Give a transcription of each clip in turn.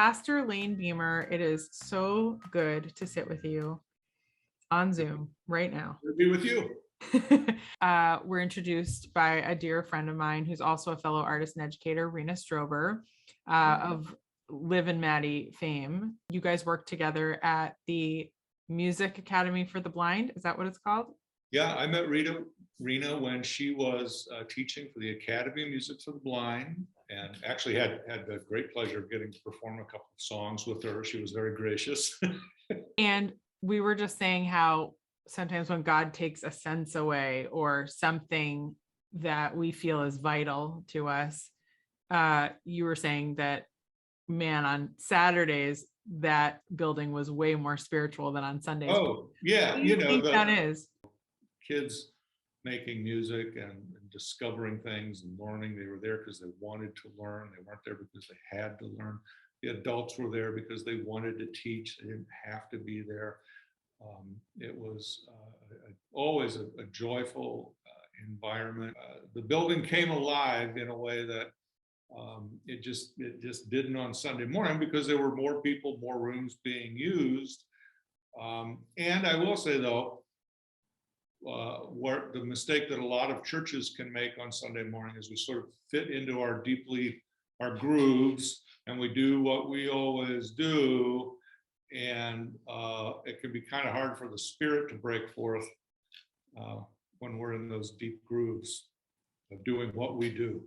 Pastor Layne Beamer, it is so good to sit with you on Zoom right now. To be with you. We're introduced by a dear friend of mine who's also a fellow artist and educator, Rena Strober, of Liv and Maddie fame. You guys work together at the Music Academy for the Blind. Is that what it's called? Yeah, I met Rena when she was teaching for the Academy of Music for the Blind, and actually had the great pleasure of getting to perform a couple of songs with her. She was very gracious. And we were just saying how sometimes when God takes a sense away or something that we feel is vital to us, you were saying that, man, on Saturdays, that building was way more spiritual than on Sundays. Oh, yeah. What do you think that is? Kids making music and discovering things and learning. They were there because they wanted to learn. They weren't there because they had to learn. The adults were there because they wanted to teach. They didn't have to be there. It was always a joyful environment. The building came alive in a way that it just didn't on Sunday morning, because there were more people, more rooms being used. And I will say, though, what the mistake that a lot of churches can make on Sunday morning is we sort of fit into our grooves, and we do what we always do, and it can be kind of hard for the Spirit to break forth when we're in those deep grooves of doing what we do.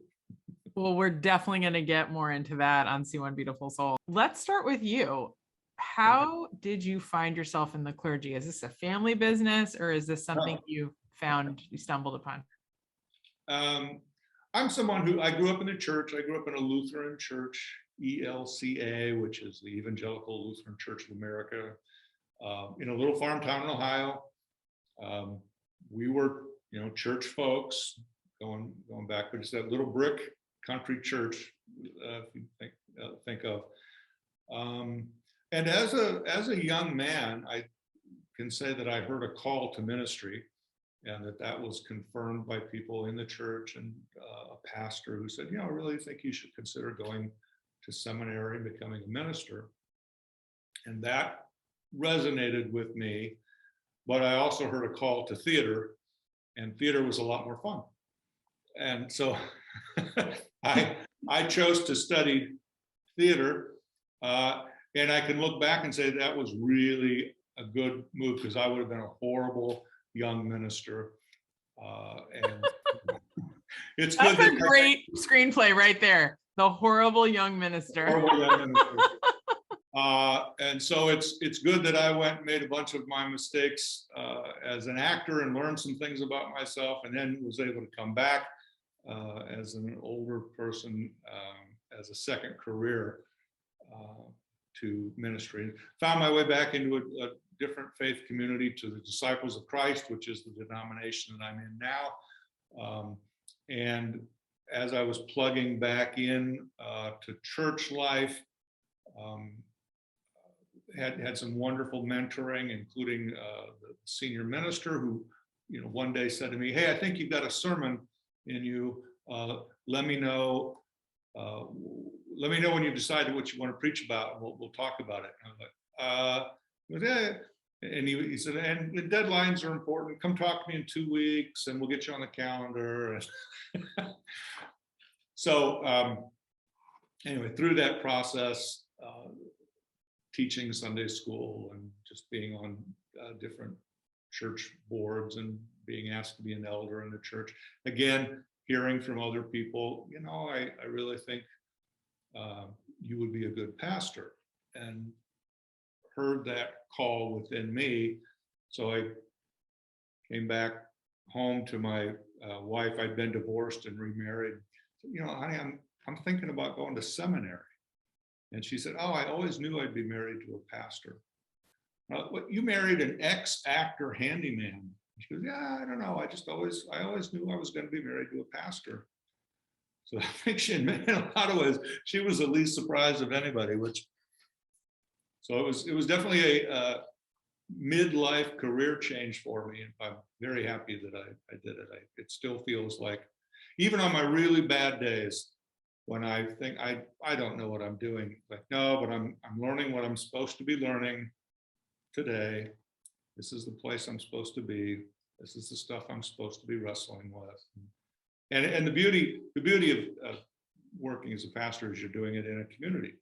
Well, we're definitely going to get more into that on See One Beautiful Soul. Let's start with you. How did you find yourself in the clergy? Is this a family business, or is this something you stumbled upon? I'm someone who, I grew up in a church. I grew up in a Lutheran church, ELCA, which is the Evangelical Lutheran Church of America, in a little farm town in Ohio. We were, church folks going back, but it's that little brick country church, if you think of. And as a young man, I can say that I heard a call to ministry, and that was confirmed by people in the church, and a pastor who said, I really think you should consider going to seminary and becoming a minister. And that resonated with me. But I also heard a call to theater, and theater was a lot more fun. And so I chose to study theater. And I can look back and say that was really a good move, because I would have been a horrible young minister. And it's That's good. a great screenplay right there. The horrible young minister. Horrible young minister. And so it's good that I went and made a bunch of my mistakes as an actor and learned some things about myself, and then was able to come back as an older person, as a second career, to ministry. Found my way back into a different faith community, to the Disciples of Christ, which is the denomination that I'm in now. And as I was plugging back in to church life, had some wonderful mentoring, including the senior minister who, one day said to me, "Hey, I think you've got a sermon in you. Let me know. Let me know when you've decided what you want to preach about, and we'll talk about it." And I was like, "Yeah." And he said, "And the deadlines are important. Come talk to me in 2 weeks, and we'll get you on the calendar." So anyway, through that process, teaching Sunday school and just being on different church boards and being asked to be an elder in the church, again, hearing from other people, I really think you would be a good pastor, and heard that call within me. So I came back home to my wife. I'd been divorced and remarried. Honey, I'm thinking about going to seminary. And she said, "Oh, I always knew I'd be married to a pastor." "You married an ex-actor handyman?" She goes, "Yeah, I don't know. I always knew I was going to be married to a pastor." So I think she admitted, in a lot of ways, she was the least surprised of anybody. So it was definitely a midlife career change for me, and I'm very happy that I did it. It still feels like, even on my really bad days, when I think I don't know what I'm doing. Like, no, but I'm learning what I'm supposed to be learning today. This is the place I'm supposed to be. This is the stuff I'm supposed to be wrestling with. And the beauty of working as a pastor is you're doing it in a community.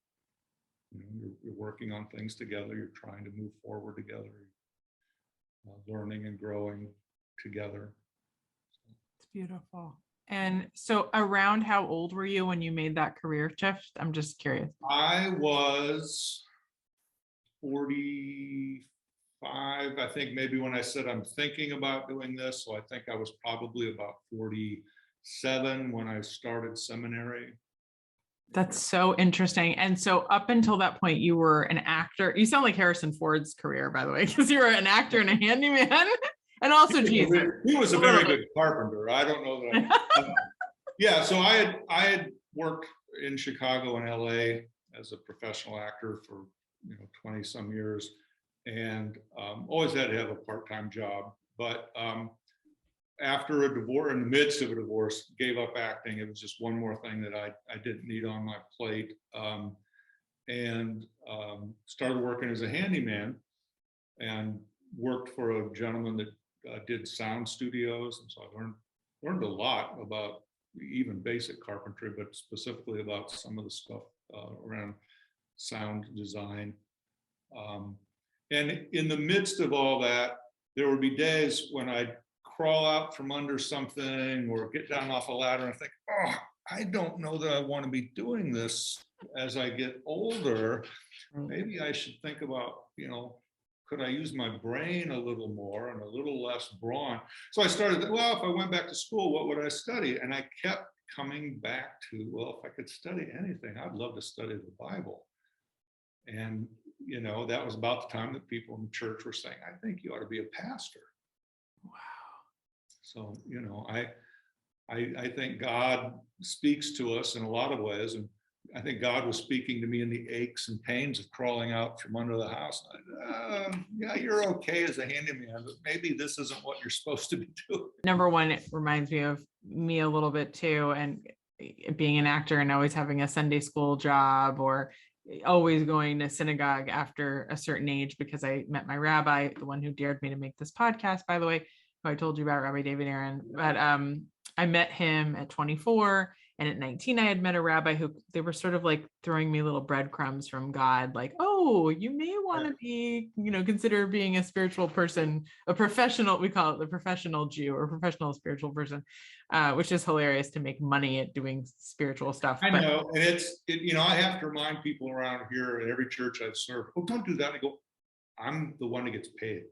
You're working on things together. You're trying to move forward together, learning and growing together. It's beautiful. And so around how old were you when you made that career shift? I'm just curious. I was 45, I think, maybe when I said I'm thinking about doing this. So I think I was probably about 47 when I started seminary. That's so interesting. And so up until that point, you were an actor. You sound like Harrison Ford's career, by the way, because you were an actor and a handyman. And also Jesus. He was a very good carpenter. I don't know that. Yeah, so I had worked in Chicago and LA as a professional actor for 20 some years, and always had to have a part-time job. But after a divorce, in the midst of a divorce, gave up acting. It was just one more thing that I didn't need on my plate, and started working as a handyman, and worked for a gentleman that did sound studios, and so I learned a lot about even basic carpentry, but specifically about some of the stuff around sound design. And in the midst of all that, there would be days when I'd crawl out from under something or get down off a ladder and think, oh, I don't know that I want to be doing this as I get older. Maybe I should think about, could I use my brain a little more and a little less brawn? So I started, well, if I went back to school, what would I study? And I kept coming back to, well, if I could study anything, I'd love to study the Bible. And, that was about the time that people in the church were saying, I think you ought to be a pastor. Wow. So, I think God speaks to us in a lot of ways. And I think God was speaking to me in the aches and pains of crawling out from under the house. Yeah, you're okay as a handyman, but maybe this isn't what you're supposed to be doing. Number one, it reminds me of me a little bit too, and being an actor and always having a Sunday school job or always going to synagogue after a certain age, because I met my rabbi, the one who dared me to make this podcast, by the way, who I told you about, Rabbi David Aaron. But I met him at 24, and at 19, I had met a rabbi who they were sort of like throwing me little breadcrumbs from God, like, oh, you may want to be, consider being a spiritual person, a professional, we call it the professional Jew or professional spiritual person, which is hilarious to make money at doing spiritual stuff. I know. And I have to remind people around here at every church I've served, oh, don't do that. I go, I'm the one that gets paid.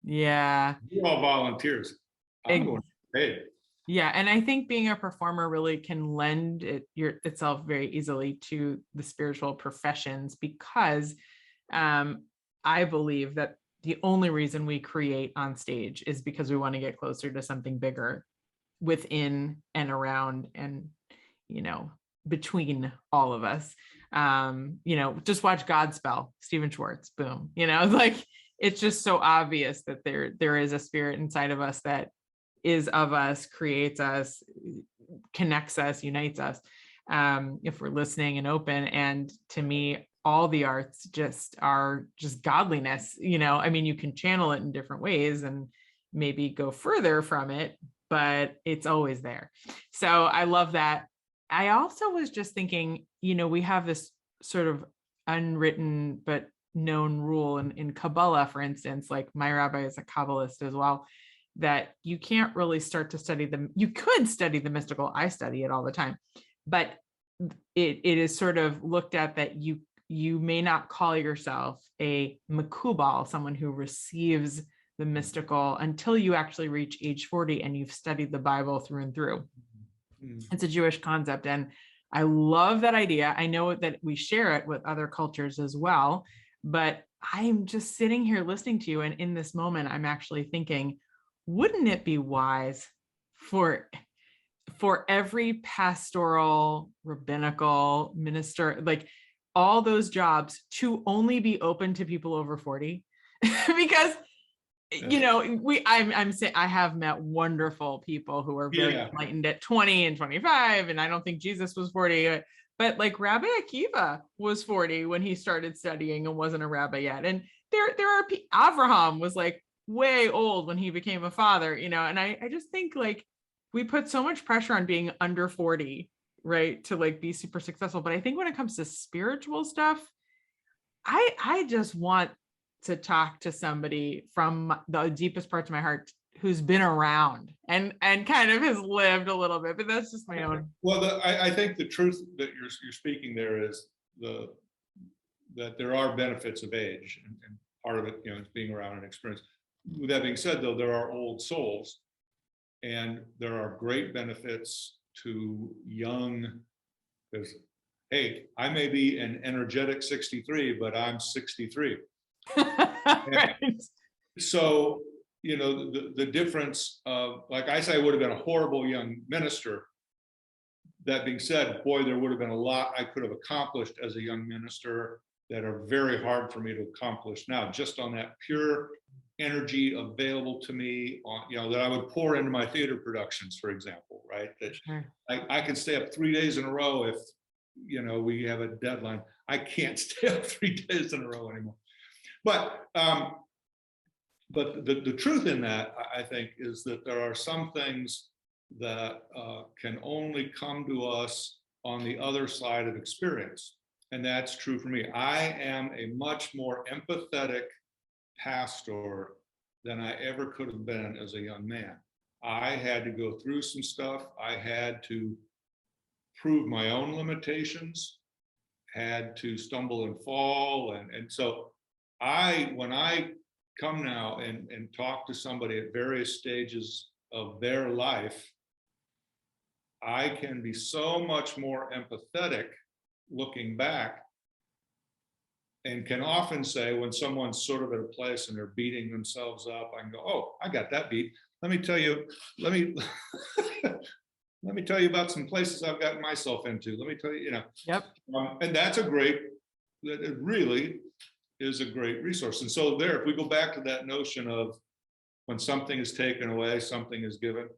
Yeah. You're all volunteers. I'm the one that gets paid. Yeah. And I think being a performer really can lend itself very easily to the spiritual professions, because I believe that the only reason we create on stage is because we want to get closer to something bigger within and around and, between all of us. Just watch Godspell, Stephen Schwartz, boom, like it's just so obvious that there is a spirit inside of us that is of us, creates us, connects us, unites us, if we're listening and open. And to me, all the arts are just godliness. You can channel it in different ways and maybe go further from it, but it's always there. So I love that. I also was just thinking, we have this sort of unwritten but known rule in Kabbalah, for instance, like my rabbi is a Kabbalist as well, that you can't really start to study them. You could study the mystical. I study it all the time, but it is sort of looked at that you may not call yourself a makubal, someone who receives the mystical, until you actually reach age 40 and you've studied the Bible through and through. It's a Jewish concept. And I love that idea. I know that we share it with other cultures as well, but I'm just sitting here listening to you. And in this moment, I'm actually thinking, wouldn't it be wise for every pastoral, rabbinical minister, like all those jobs, to only be open to people over 40? Because you know, I'm saying I have met wonderful people who are very Yeah. enlightened at 20 and 25, and I don't think Jesus was 40, but like Rabbi Akiva was 40 when he started studying and wasn't a rabbi yet. And there are Avraham was like way old when he became a father, you know, and I just think like we put so much pressure on being under 40, right, to like be super successful. But I think when it comes to spiritual stuff, I just want to talk to somebody from the deepest parts of my heart who's been around and kind of has lived a little bit, but that's just my own. Well, I think the truth that you're speaking there is that there are benefits of age, and part of it, you know, is being around and experience. With that being said, though, there are old souls, and there are great benefits to young, because hey, I may be an energetic 63, but I'm 63. Right. So, you know, the difference of, like I say, I would have been a horrible young minister. That being said, boy, there would have been a lot I could have accomplished as a young minister that are very hard for me to accomplish now, just on that pure energy available to me, on, you know, that I would pour into my theater productions, for example, right? That Sure. I can stay up 3 days in a row if, you know, we have a deadline. I can't stay up 3 days in a row anymore. But the truth in that, I think, is that there are some things that can only come to us on the other side of experience. And that's true for me. I am a much more empathetic pastor than I ever could have been as a young man. I had to go through some stuff. I had to prove my own limitations, had to stumble and fall. And so when I come now and talk to somebody at various stages of their life, I can be so much more empathetic looking back, and can often say, when someone's sort of at a place and they're beating themselves up, I can go, oh, I got that beat. Let me tell you, let me tell you about some places I've gotten myself into. Let me tell you, you know. Yep. And that it really is a great resource. And so there, if we go back to that notion of when something is taken away, something is given,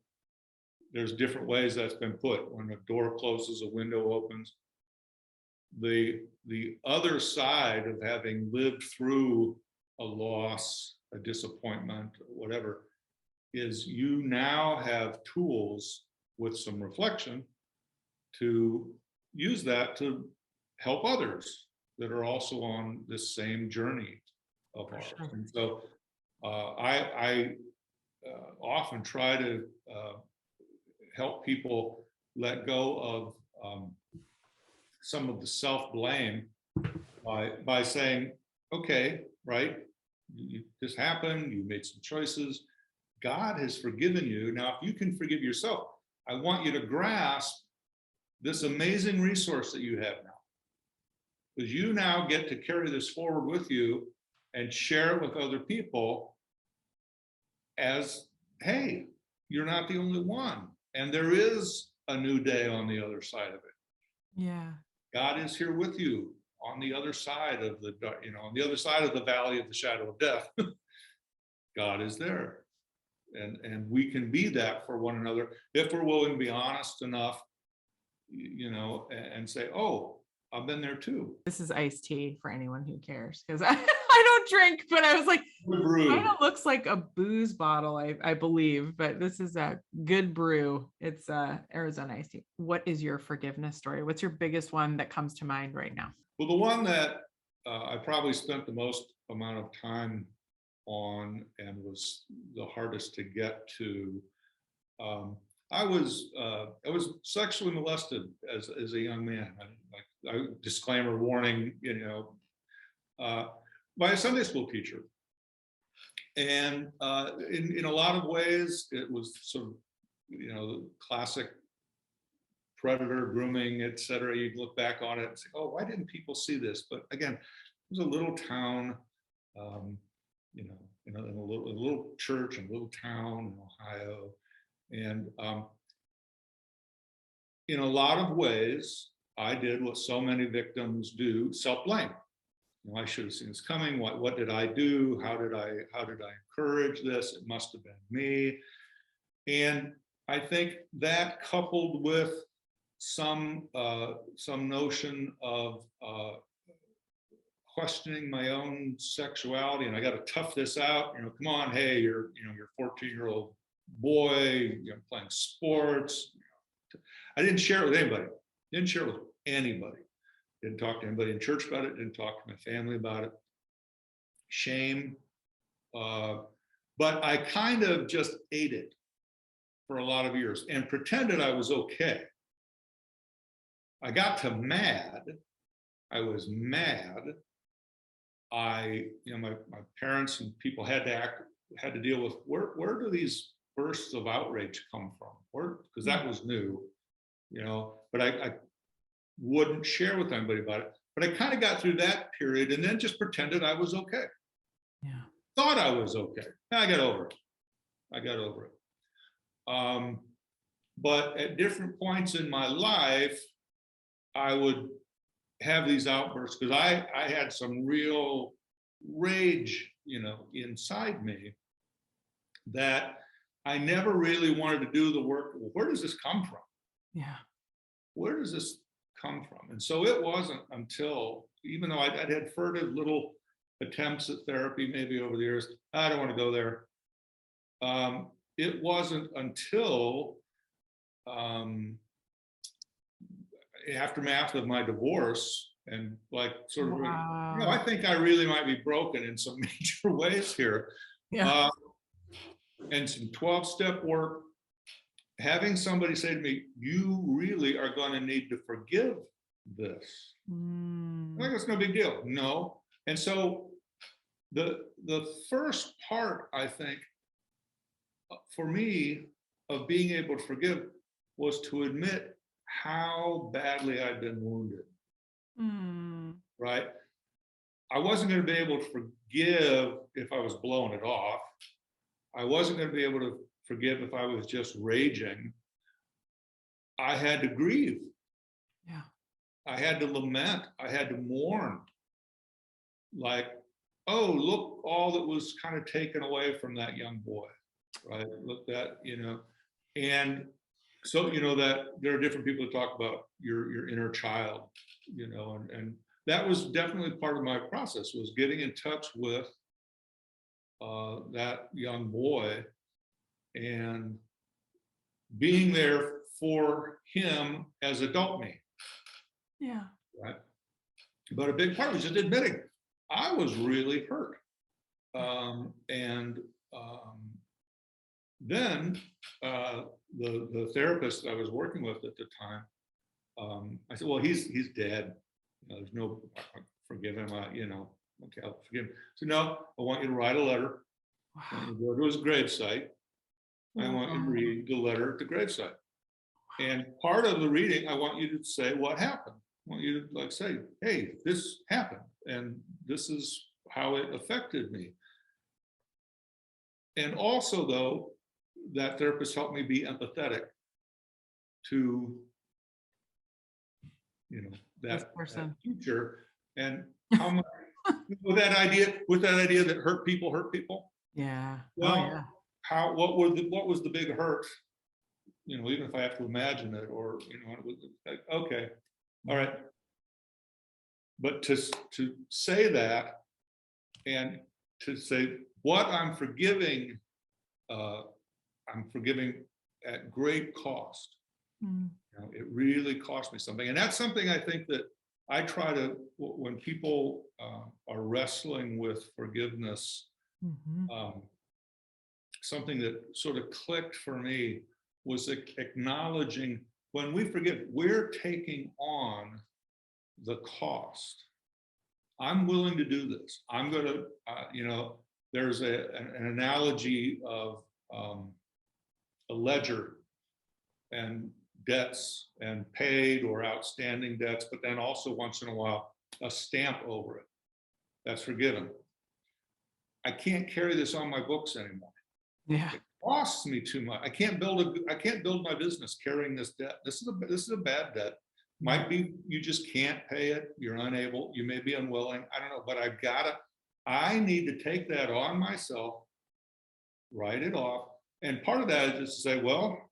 there's different ways that's been put. When a door closes, a window opens. The other side of having lived through a loss, a disappointment, whatever, is you now have tools with some reflection to use that to help others that are also on this same journey of ours. Sure. And so I often try to help people let go of some of the self-blame by saying, okay, right, this happened, you made some choices, God has forgiven you. Now, if you can forgive yourself, I want you to grasp this amazing resource that you have now, because you now get to carry this forward with you and share it with other people as, hey, you're not the only one, and there is a new day on the other side of it. Yeah. God is here with you on the other side of the, you know, on the other side of the valley of the shadow of death. God is there. And we can be that for one another if we're willing to be honest enough, you know, and say, oh, I've been there too. This is iced tea for anyone who cares, because I don't drink, but I was like, kind of looks like a booze bottle, I believe, but this is a good brew. It's Arizona iced tea. What is your forgiveness story? What's your biggest one that comes to mind right now? Well, the one that I probably spent the most amount of time on and was the hardest to get to. I was sexually molested as a young man. Disclaimer, warning, you know, by a Sunday school teacher. And in a lot of ways, it was sort of, you know, classic predator grooming, et cetera. You'd look back on it and say, oh, why didn't people see this? But again, it was a little town, you know, in a little church, in a little town in Ohio. And in a lot of ways, I did what so many victims do, self-blame. I should have seen this coming. What did I do? How did I encourage this? It must have been me. And I think that, coupled with some notion of questioning my own sexuality, and I got to tough this out. Come on, hey, you're 14-year-old boy, playing sports. I didn't share it with anybody. Didn't talk to anybody in church about it. Didn't talk to my family about it. Shame. But I kind of just ate it for a lot of years and pretended I was okay. I got to mad. I was mad. My parents and people had to deal with where do these bursts of outrage come from? Because that was new, but I wouldn't share with anybody about it. But I kind of got through that period and then just pretended I was okay. Yeah. Thought I was okay. I got over it. But at different points in my life, I would have these outbursts because I had some real rage, inside me, that I never really wanted to do the work. Well, where does this come from? Yeah. Where does this come from? And so it wasn't until, even though I'd had furtive little attempts at therapy maybe over the years, I don't want to go there. It wasn't until aftermath of my divorce and sort of, wow. I think I really might be broken in some major ways here. Yeah. And some 12-step work, having somebody say to me, you really are going to need to forgive this. I think it's no big deal. No. And so the first part, I think, for me, of being able to forgive was to admit how badly I'd been wounded. Right? I wasn't going to be able to forgive if I was blowing it off. I wasn't going to be able to forgive if I was just raging. I had to grieve. Yeah. I had to lament. I had to mourn. Oh, look, all that was kind of taken away from that young boy. Right? Look that, and so, that there are different people who talk about your inner child, and that was definitely part of my process, was getting in touch with that young boy and being there for him as adult me. Yeah. Right. But a big part was just admitting I was really hurt. Then the therapist that I was working with at the time, I said, well, he's dead. There's no, forgive him, okay, I'll forgive him. So no, I want you to write a letter. Wow. I want you to go to his gravesite. I want you to read the letter at the gravesite. And part of the reading, I want you to say what happened. I want you to say, hey, this happened, and this is how it affected me. And also, though, that therapist helped me be empathetic to, that future, and how much with that idea that hurt people. Yeah. Well, what was the big hurt? Even if I have to imagine it, or it was okay, all right. But to say that, and to say what I'm forgiving at great cost. It really cost me something, and that's something I think that I try to, when people are wrestling with forgiveness, something that sort of clicked for me was acknowledging, when we forgive, we're taking on the cost. I'm willing to do this. I'm going to, there's an analogy of a ledger and debts and paid or outstanding debts, but then also once in a while, a stamp over it. That's forgiven. I can't carry this on my books anymore. Yeah. It costs me too much. I can't build my business carrying this debt. This is a bad debt. Might be you just can't pay it, you're unable, you may be unwilling, I don't know, but I need to take that on myself, write it off. And part of that is just to say, well,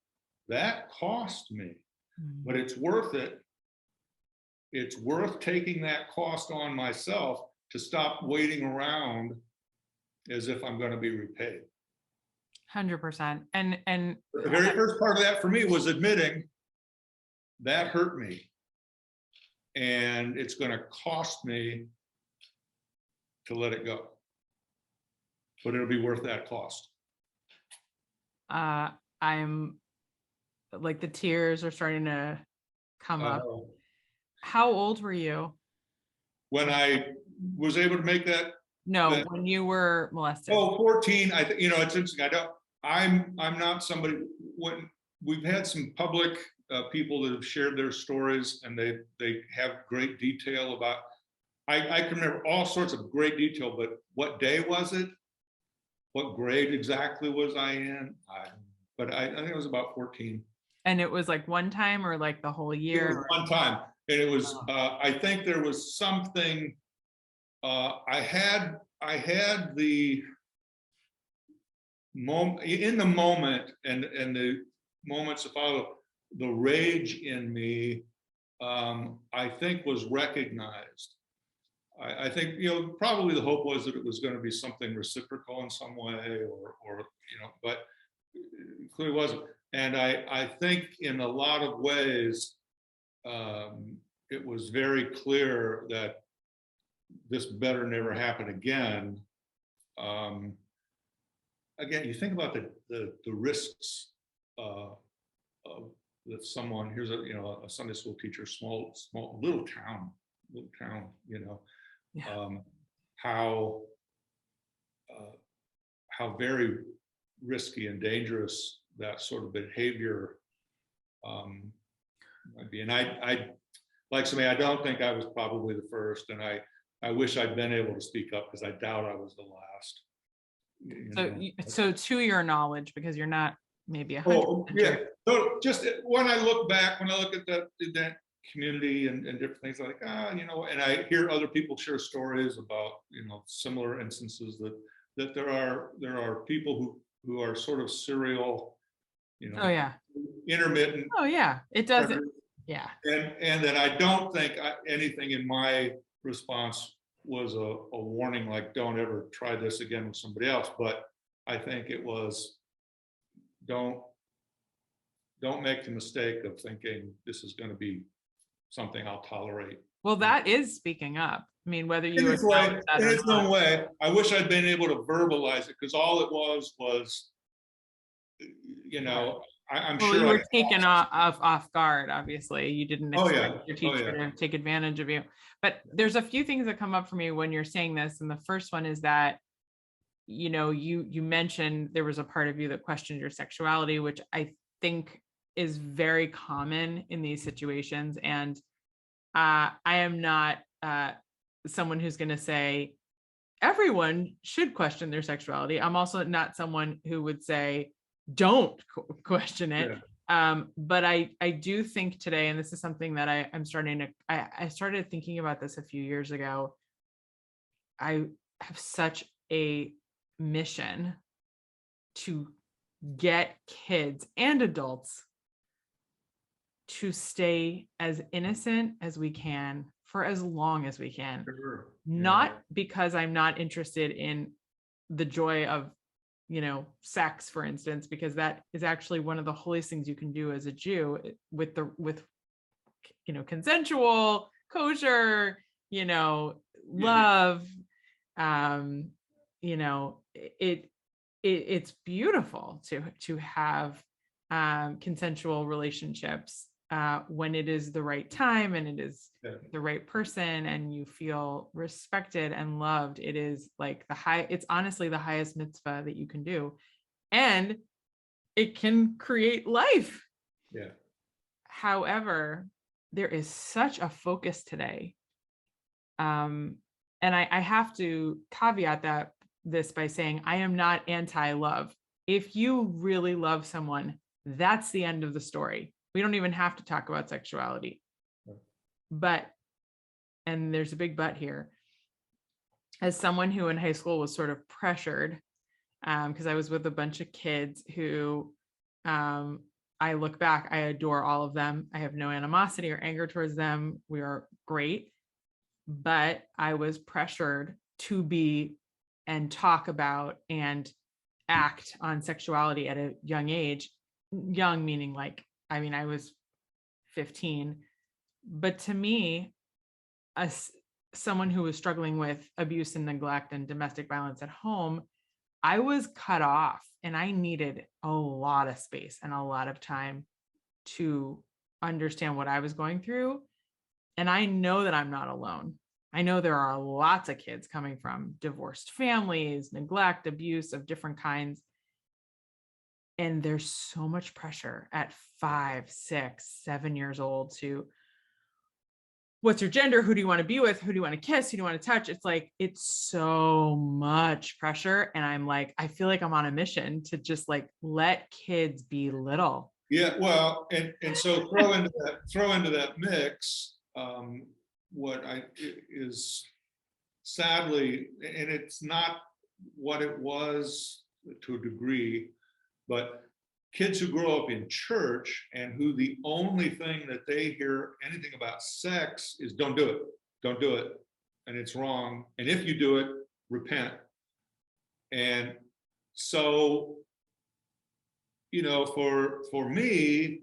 that cost me, but it's worth it. It's worth taking that cost on myself to stop waiting around as if I'm going to be repaid. 100%. And The very first part of that for me was admitting that hurt me. And it's going to cost me to let it go. But it'll be worth that cost. I'm like, the tears are starting to come up. Oh. How old were you When I was able to make that? No, when you were molested. Oh, 14. I think, it's interesting. I'm not somebody, when we've had some public people that have shared their stories, and they have great detail about, I can remember all sorts of great detail, but what day was it? What grade exactly was I in? But I think it was about 14. And it was like one time, or like the whole year? It was one time. And it was, I think there was something, I had the moment, in the moment, and the moments to follow, the rage in me, I think was recognized. I think, probably the hope was that it was going to be something reciprocal in some way, or but it clearly wasn't. And I think in a lot of ways, it was very clear that this better never happen again. Again, you think about the risks of that someone, here's a Sunday school teacher, small little town, Yeah. How very risky and dangerous that sort of behavior might be. And I like somebody, I don't think I was probably the first, and I wish I'd been able to speak up, because I doubt I was the last. So to your knowledge, because you're not maybe 100%. Oh, yeah. So just when I look back, when I look at that community and different things, like, and I hear other people share stories about, similar instances that there are people who are sort of serial, Oh yeah. intermittent. Oh yeah. It doesn't. Yeah. And that I don't think anything in my response was a warning, like, don't ever try this again with somebody else. But I think it was, don't make the mistake of thinking this is going to be something I'll tolerate. Well, that is speaking up. I mean, whether you in its own way, I wish I'd been able to verbalize it, because all it was, I'm well, sure you were taken off guard. Obviously, you didn't expect your teacher to take advantage of you. But there's a few things that come up for me when you're saying this, and the first one is that, you mentioned there was a part of you that questioned your sexuality, which I think is very common in these situations. And I am not someone who's going to say everyone should question their sexuality. I'm also not someone who would say don't question it. Yeah. But I do think today, and this is something that I'm starting to, I started thinking about this a few years ago. I have such a mission to get kids and adults to stay as innocent as we can for as long as we can. Sure. Not because I'm not interested in the joy of, sex, for instance, because that is actually one of the holiest things you can do as a Jew, with consensual, kosher, love. It's beautiful to have consensual relationships when it is the right time and it is the right person and you feel respected and loved. It is like it's honestly the highest mitzvah that you can do, and it can create life. Yeah. However, there is such a focus today, and I have to caveat this by saying I am not anti-love. If you really love someone, that's the end of the story. We don't even have to talk about sexuality. But, and there's a big but here, as someone who in high school was sort of pressured, because I was with a bunch of kids who, I look back, I adore all of them. I have no animosity or anger towards them. We are great. But I was pressured to be and talk about and act on sexuality at a young age. Young meaning like, I mean, I was 15. But to me, as someone who was struggling with abuse and neglect and domestic violence at home, I was cut off and I needed a lot of space and a lot of time to understand what I was going through. And I know that I'm not alone. I know there are lots of kids coming from divorced families, neglect, abuse of different kinds. And there's so much pressure at 5, 6, 7 years old to, what's your gender? Who do you want to be with? Who do you want to kiss? Who do you want to touch? It's like, it's so much pressure. And I'm like, I feel like I'm on a mission to just like let kids be little. Yeah, well, and so throw into that mix, what is sadly, and it's not what it was to a degree, but kids who grow up in church and who the only thing that they hear anything about sex is don't do it, and it's wrong, and if you do it, repent. And so, for me,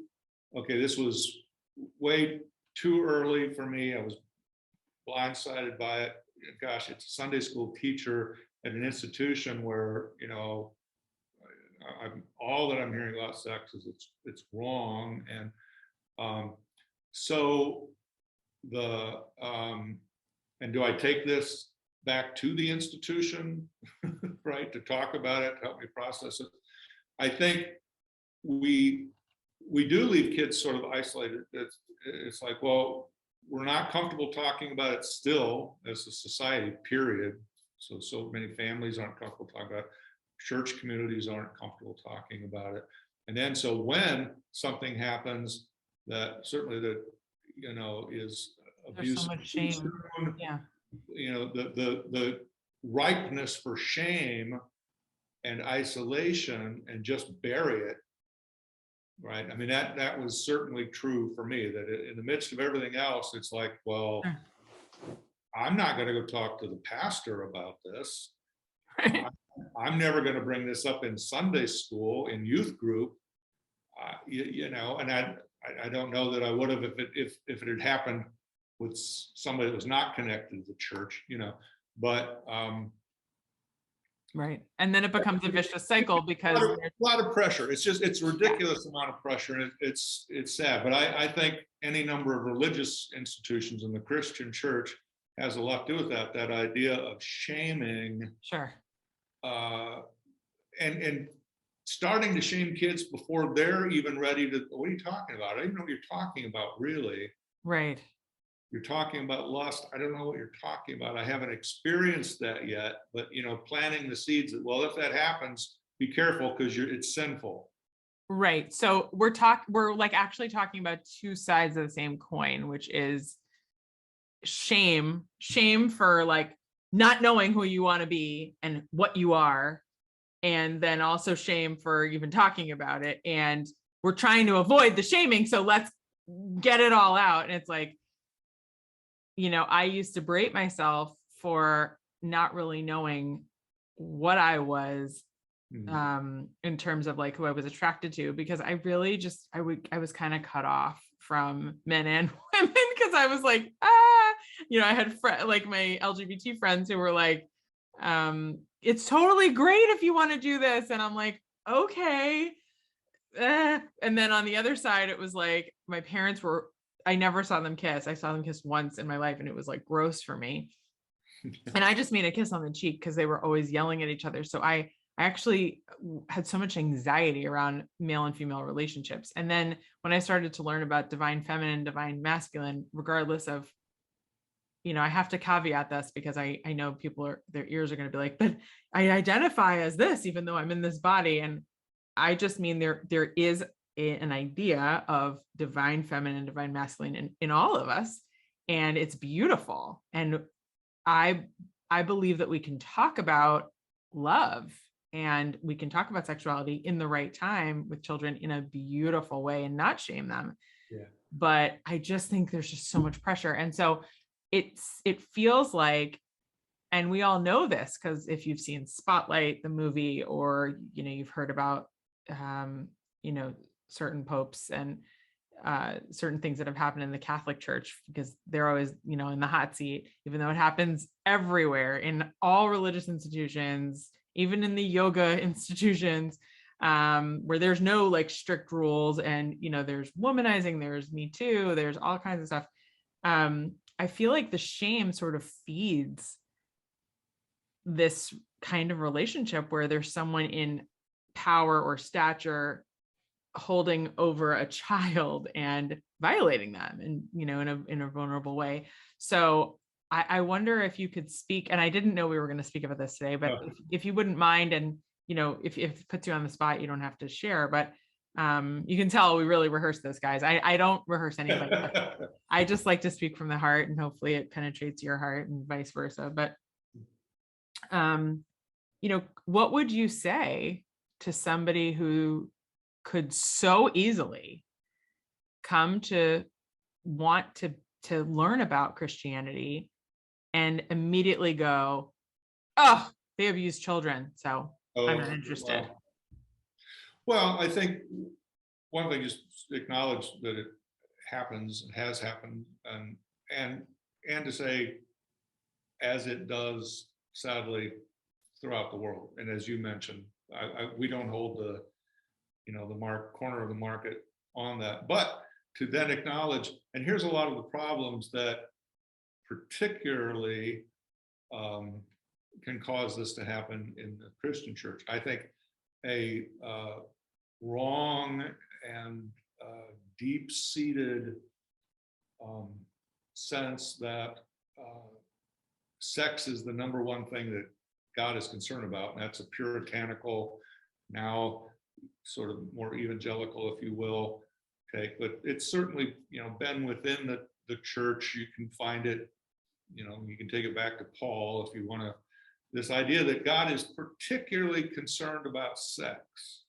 okay, this was way too early for me. I was blindsided by it. Gosh, it's a Sunday school teacher at an institution where, all that I'm hearing about sex is it's wrong. And so and do I take this back to the institution, right, to talk about it, to help me process it? I think we do leave kids sort of isolated. It's like, well, we're not comfortable talking about it still as a society, period. So many families aren't comfortable talking about it. Church communities aren't comfortable talking about it. And then so when something happens that certainly is abuse, there's so much shame. Yeah. The ripeness for shame and isolation and just bury it, right? I mean, that was certainly true for me, that in the midst of everything else, it's like, well, I'm not going to go talk to the pastor about this. Right. I'm never going to bring this up in Sunday school, in youth group, and I don't know that I would have if it had happened with somebody that was not connected to the church, but right. And then it becomes a vicious cycle because a lot of pressure. It's a ridiculous amount of pressure, and it's sad. But I think any number of religious institutions in the Christian church has a lot to do with that idea of shaming. Sure. And starting to shame kids before they're even ready to, what are you talking about? I don't even know what you're talking about, really. Right. You're talking about lust. I don't know what you're talking about. I haven't experienced that yet, but planting the seeds that, well, if that happens, be careful because it's sinful. Right. So we're like actually talking about two sides of the same coin, which is shame for like not knowing who you want to be and what you are. And then also shame for even talking about it. And we're trying to avoid the shaming. So let's get it all out. And it's like, I used to berate myself for not really knowing what I was, in terms of like who I was attracted to, because I really just, I was kind of cut off from men and women because I was like, I had like my LGBT friends who were like, it's totally great if you want to do this. And I'm like, okay. And then on the other side, it was like, my parents I never saw them kiss. I saw them kiss once in my life and it was like gross for me. And I just made a kiss on the cheek because they were always yelling at each other. So I actually had so much anxiety around male and female relationships. And then when I started to learn about divine feminine, divine masculine, regardless of, I have to caveat this because I know their ears are going to be like, but I identify as this, even though I'm in this body. And I just mean there is an idea of divine feminine, divine masculine in all of us. and it's beautiful. And I believe that we can talk about love and we can talk about sexuality in the right time with children in a beautiful way and not shame them. Yeah. But I just think there's just so much pressure. And so it feels like, and we all know this because if you've seen Spotlight, the movie, or, you've heard about, you know, certain popes and certain things that have happened in the Catholic Church, because they're always, in the hot seat, even though it happens everywhere in all religious institutions, even in the yoga institutions, where there's no like strict rules, and there's womanizing, there's Me Too, there's all kinds of stuff. I feel like the shame sort of feeds this kind of relationship where there's someone in power or stature holding over a child and violating them, and in a vulnerable way. So I wonder if you could speak, and I didn't know we were going to speak about this today, but if you wouldn't mind, and if it puts you on the spot, you don't have to share, but you can tell we really rehearse this, guys. I don't rehearse anything. I just like to speak from the heart, and hopefully it penetrates your heart and vice versa. But what would you say to somebody who could so easily come to want to learn about Christianity and immediately go, oh, they abuse children, so I'm not interested? Well, I think one thing is acknowledge that it happens, it has happened, and to say, as it does, sadly, throughout the world. And as you mentioned, we don't hold the corner of the market on that, but to then acknowledge, and here's a lot of the problems that particularly can cause this to happen in the Christian church. I think a wrong and deep-seated sense that sex is the number one thing that God is concerned about, and that's a puritanical, now sort of more evangelical, if you will, take. But it's certainly been within the church. You can find it, you can take it back to Paul if you want to. This idea that God is particularly concerned about sex,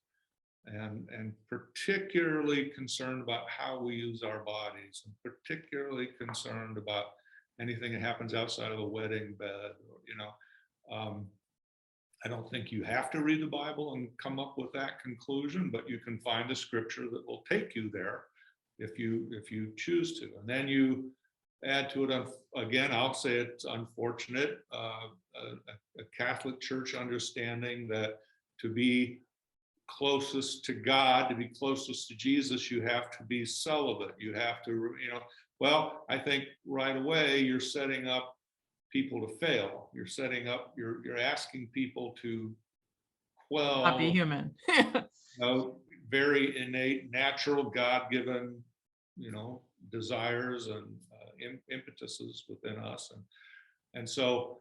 and particularly concerned about how we use our bodies, and particularly concerned about anything that happens outside of a wedding bed, or I don't think you have to read the Bible and come up with that conclusion, but you can find a scripture that will take you there if you choose to. And then you add to it, again, I'll say it's unfortunate, a Catholic Church understanding that to be closest to God, to be closest to Jesus, you have to be celibate. You have to, well, I think right away you're setting up people to fail. You're asking people to quell, Not be human. very innate, natural, God-given, desires and impetuses within us. And so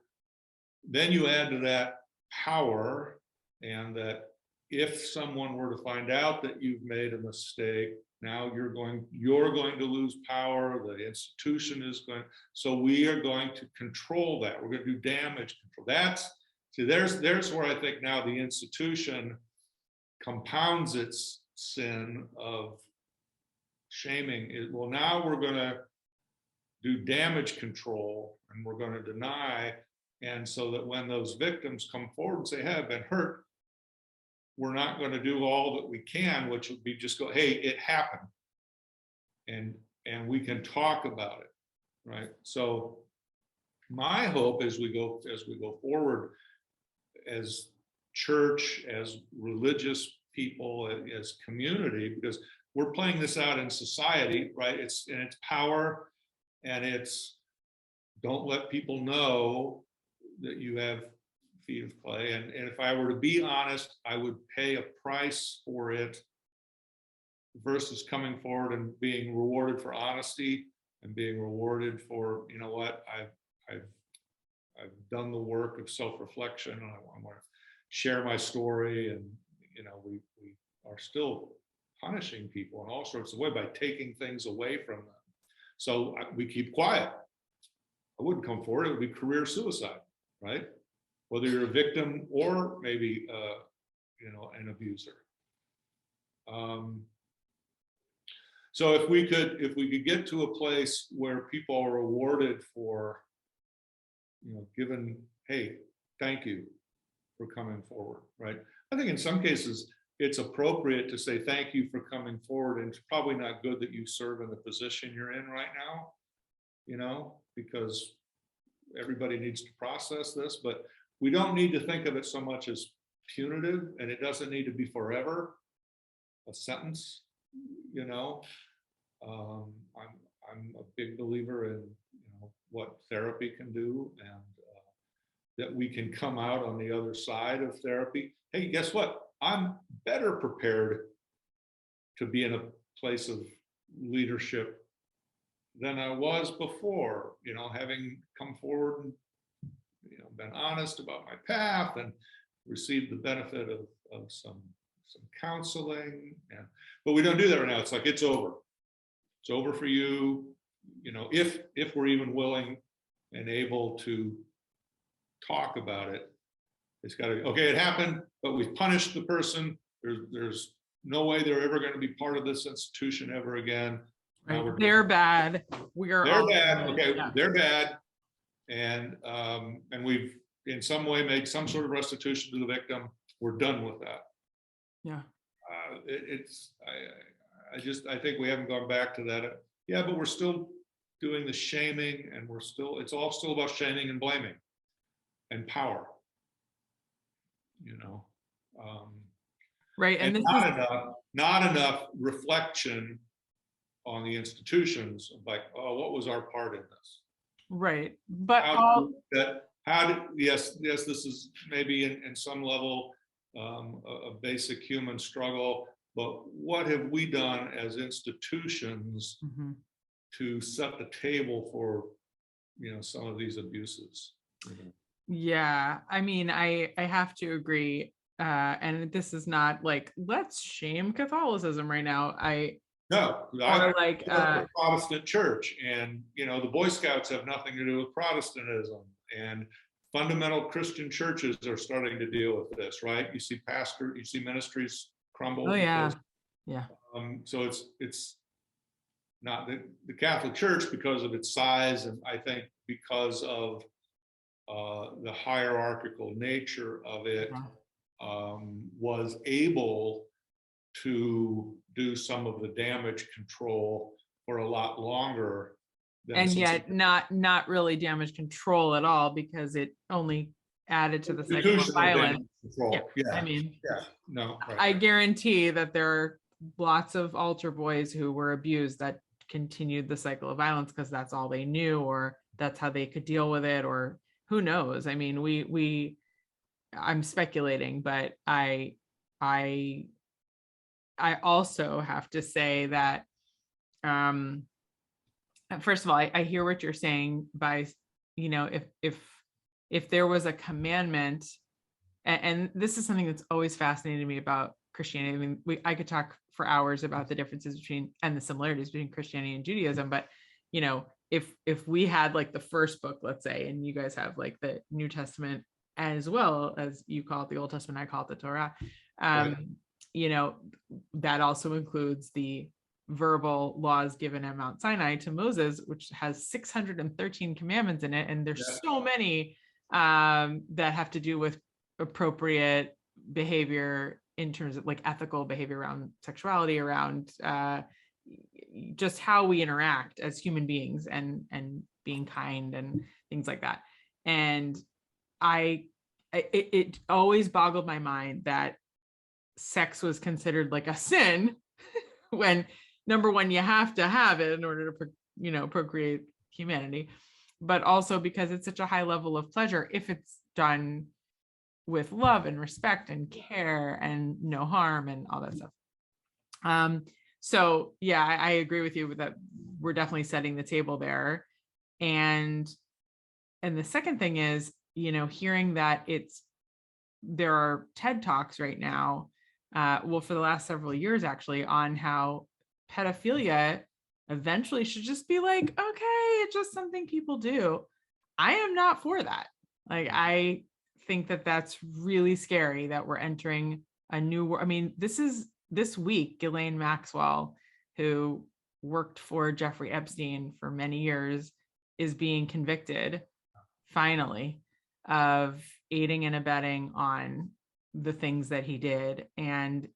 then you add to that power, and that if someone were to find out that you've made a mistake, now you're going to lose power. The institution is going. So we are going to control that. We're going to do damage control. There's where I think now the institution compounds its sin of shaming. Well, now we're going to do damage control, and we're going to deny. And so that when those victims come forward and say, hey, I've been hurt, we're not going to do all that we can, which would be just go, hey, it happened. And we can talk about it, right? So my hope as we go forward as church, as religious people, as community, because we're playing this out in society, right? It's power, and it's don't let people know that you have feet of clay. And if I were to be honest, I would pay a price for it versus coming forward and being rewarded for honesty and being rewarded for, what, I've done the work of self-reflection, and I want to share my story. And, we are still punishing people in all sorts of ways by taking things away from them. So we keep quiet. I wouldn't come forward, it would be career suicide, right? Whether you're a victim or maybe, an abuser. So if we could get to a place where people are rewarded for, given, hey, thank you for coming forward, right? I think in some cases it's appropriate to say thank you for coming forward, and it's probably not good that you serve in the position you're in right now, because everybody needs to process this, but we don't need to think of it so much as punitive, and it doesn't need to be forever a sentence. I'm a big believer in what therapy can do, and that we can come out on the other side of therapy. Hey, guess what? I'm better prepared to be in a place of leadership than I was before, having come forward and been honest about my path and received the benefit of some counseling. But we don't do that right now. It's like, it's over. It's over for you. If we're even willing and able to talk about it, it's got to be, okay, it happened, but we've punished the person. There's no way they're ever going to be part of this institution ever again. Right. They're bad. They're bad. Okay, yeah. They're bad. And we've in some way made some sort of restitution to the victim. We're done with that. Yeah. I think we haven't gone back to that. Yeah, but we're still doing the shaming, and it's all still about shaming and blaming and power, right. And not enough reflection on the institutions, like, oh, what was our part in this? Right. But yes, this is maybe in some level a basic human struggle, but what have we done as institutions to set the table for some of these abuses? Yeah, I mean, I have to agree, and this is not like, let's shame Catholicism right now. No, or like Protestant church, and the Boy Scouts have nothing to do with Protestantism, and fundamental Christian churches are starting to deal with this, right? You see ministries crumble. Oh yeah, yeah. So it's not the Catholic Church, because of its size, and I think because of the hierarchical nature of it, was able to do some of the damage control for a lot longer. And yet not really damage control at all, because it only added to the cycle of violence. Yeah. I mean, no. Right. I guarantee that there are lots of altar boys who were abused that continued the cycle of violence because that's all they knew, or that's how they could deal with it, or who knows. I mean, I'm speculating, but I also have to say that first of all, I hear what you're saying by, if there was a commandment, and this is something that's always fascinated me about Christianity. I mean, I could talk for hours about the differences between and the similarities between Christianity and Judaism, but if we had like the first book, let's say, and you guys have like the New Testament, as well as you call it the Old Testament, I call it the Torah, Right. That also includes the verbal laws given at Mount Sinai to Moses, which has 613 commandments in it, and there's so many that have to do with appropriate behavior in terms of like ethical behavior around sexuality, around just how we interact as human beings, and being kind and things like that. And it always boggled my mind that sex was considered like a sin when, number one, you have to have it in order to procreate humanity, but also because it's such a high level of pleasure if it's done with love and respect and care and no harm and all that stuff. So yeah, I agree with you with that. We're definitely setting the table there. And the second thing is, hearing that there are TED Talks right now, for the last several years actually, on how pedophilia eventually should just be like, okay, it's just something people do. I am not for that. Like, I think that that's really scary that we're entering a new world. I mean, this week, Ghislaine Maxwell, who worked for Jeffrey Epstein for many years, is being convicted finally of aiding and abetting on the things that he did. And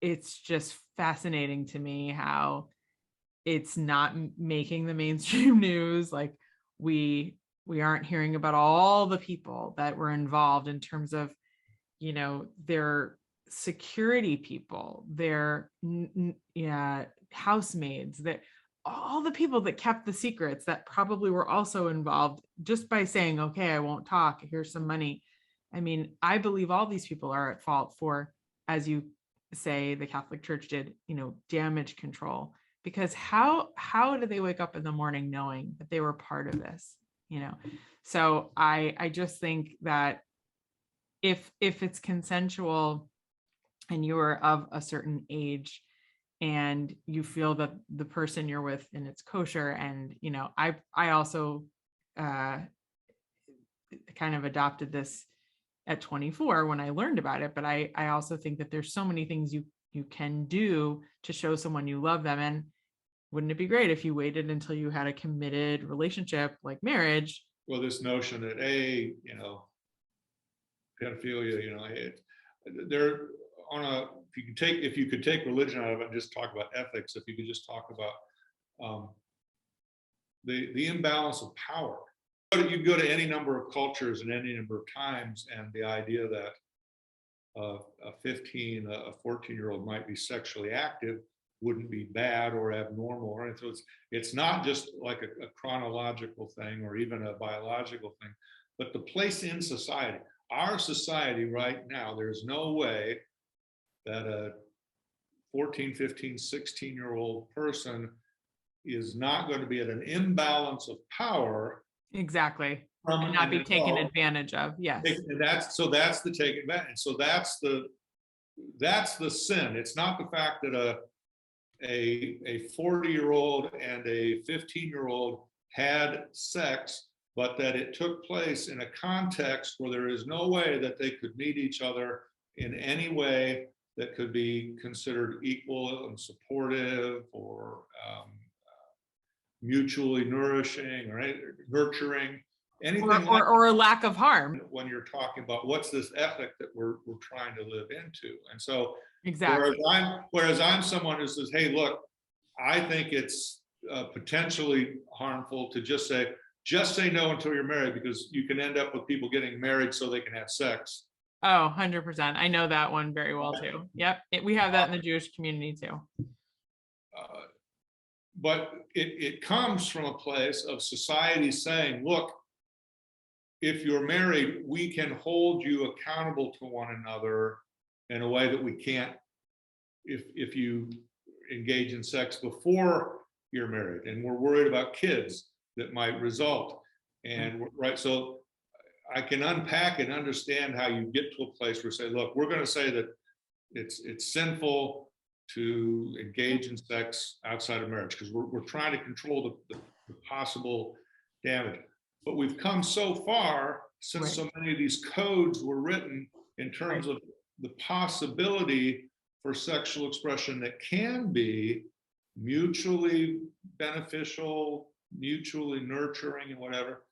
it's just fascinating to me how it's not making the mainstream news. Like, we aren't hearing about all the people that were involved in terms of, their security people, their housemaids, that all the people that kept the secrets that probably were also involved just by saying, okay, I won't talk, here's some money. I mean, I believe all these people are at fault for, as you say, the Catholic Church did, damage control. Because how did they wake up in the morning knowing that they were part of this? So I just think that if it's consensual and you are of a certain age and you feel that the person you're with and it's kosher, and I also kind of adopted this at 24 when I learned about it, but I also think that there's so many things you can do to show someone you love them. And wouldn't it be great if you waited until you had a committed relationship like marriage? Well, this notion that pedophilia, they're on a, if you could take religion out of it and just talk about ethics, if you could just talk about the imbalance of power. You go to any number of cultures and any number of times, and the idea that a 14-year-old might be sexually active wouldn't be bad or abnormal, right? So it's not just like a chronological thing or even a biological thing, but the place in society. Our society right now, there's no way that a 14, 15, 16-year-old person is not going to be at an imbalance of power. Exactly. And not be taken advantage of. Yes. And that's the taking advantage. So that's the sin. It's not the fact that a 40-year-old and a 15-year-old had sex, but that it took place in a context where there is no way that they could meet each other in any way that could be considered equal and supportive or mutually nourishing or nurturing, anything or a lack of harm. When you're talking about what's this ethic that we're trying to live into. And so exactly. Whereas I'm someone who says, hey, look, I think it's potentially harmful to just say no until you're married, because you can end up with people getting married so they can have sex. Oh, 100%. I know that one very well too. Yep. We have that in the Jewish community too. But it comes from a place of society saying, look, if you're married, we can hold you accountable to one another in a way that we can't if you engage in sex before you're married. And we're worried about kids that might result. And right, so I can unpack and understand how you get to a place where say, look, we're going to say that it's sinful to engage in sex outside of marriage because we're trying to control the possible damage. But we've come so far since so many of these codes were written in terms of the possibility for sexual expression that can be mutually beneficial, mutually nurturing, and whatever.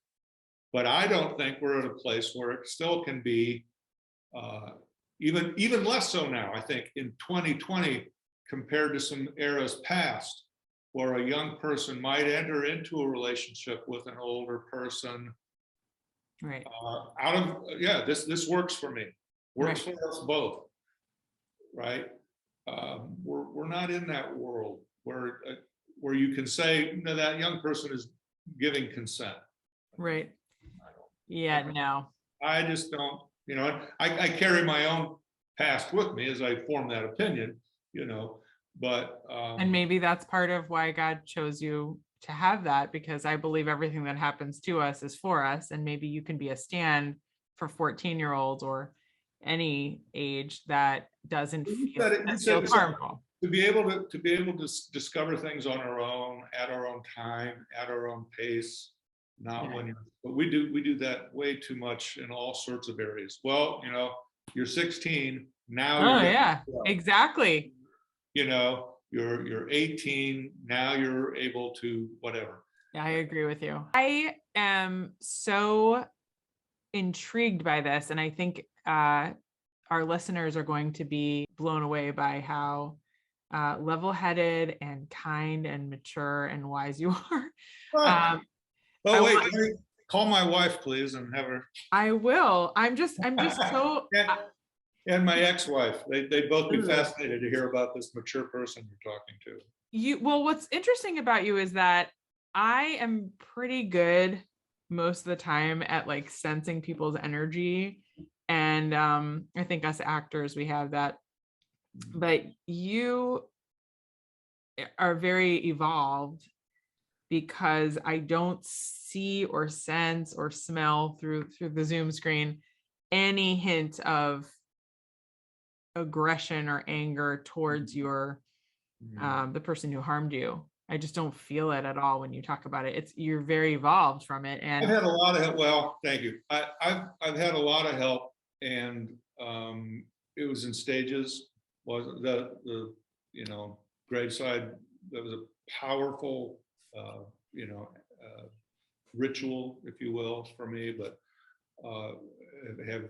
But I don't think we're at a place where it still can be even less so now, I think, in 2020 compared to some eras past, where a young person might enter into a relationship with an older person. Right. This works for me. Works for us both. Right. We're not in that world where you can say, no, that young person is giving consent. Right. Yeah, no. I just don't, I carry my own past with me as I form that opinion, but. And maybe that's part of why God chose you to have that, because I believe everything that happens to us is for us. And maybe you can be a stand for 14-year-olds or any age that doesn't feel harmful. To be able to discover things on our own, at our own time, at our own pace, not Yeah. when you're, but we do that way too much in all sorts of areas. Well, you're 16, now Oh you're, yeah, exactly. you're 18, now you're able to whatever. Yeah, I agree with you. I am so intrigued by this, and I think our listeners are going to be blown away by how level-headed and kind and mature and wise you are. Oh, I wait, want- let me call my wife, please, and have her. I will. I'm just so. And my ex-wife, they'd both be Ugh. fascinated to hear about this mature person you're talking to. Well, what's interesting about you is that I am pretty good most of the time at like sensing people's energy. And I think us actors, we have that, but you are very evolved because I don't see or sense or smell through the Zoom screen any hint of aggression or anger towards your the person who harmed you. I just don't feel it at all when you talk about it. You're very evolved from it. And I've had a lot of help. Well, thank you. I've had a lot of help, and it was in stages. Was the graveside, that was a powerful ritual, if you will, for me. But have